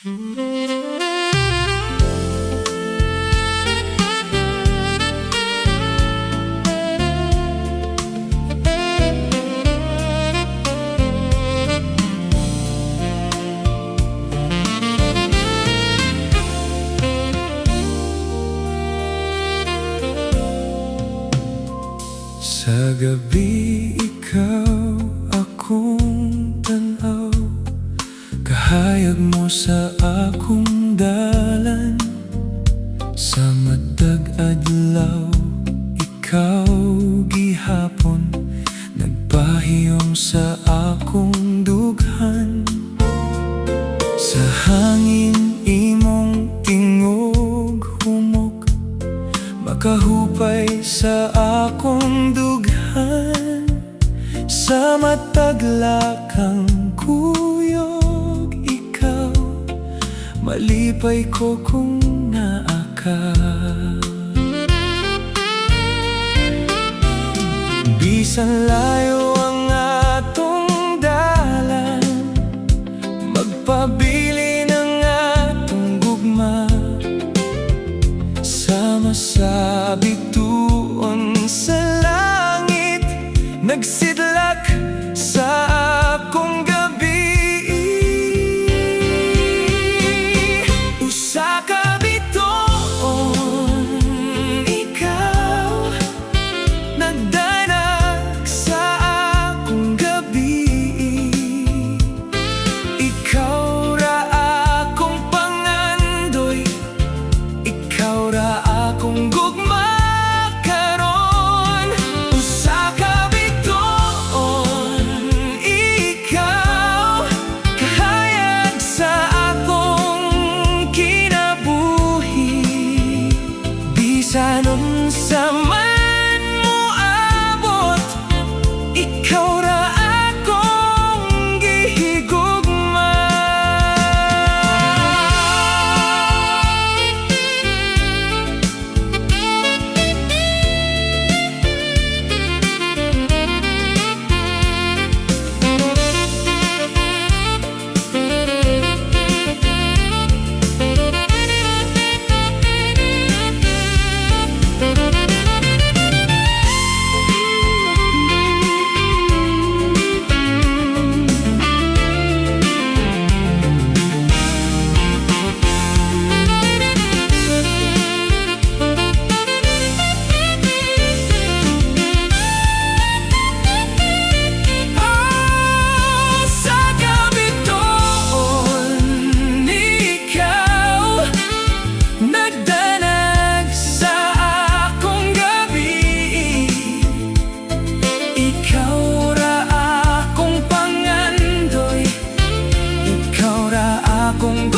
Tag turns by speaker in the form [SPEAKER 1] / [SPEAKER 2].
[SPEAKER 1] Sa gabi ikaw akong tanaw, kahayag mo sa akong dalan. Sa matag adlaw ikaw gihapon, nagpahiyom sa akong dughan. Sa hangin imong tingog humok, makahupay sa akong dughan. Sa mataglakang kuyog ikaw, malipay ko kung naa ka. Bisan layo ang atong dalan, magpabili ng atong gugma. Sama sa bituon sa langit, nagsidlak sa akong gabi. Usa ka bituon ikaw, nagdanag sa akong gabi. Ikaw ra akong pangandoy, ikaw ra akong gugma karon. Usa ka bituon ikaw, kahayag sa akong kinabuhi. Bisan unsa man moabot, ikaw ra akong gihigugma. Kung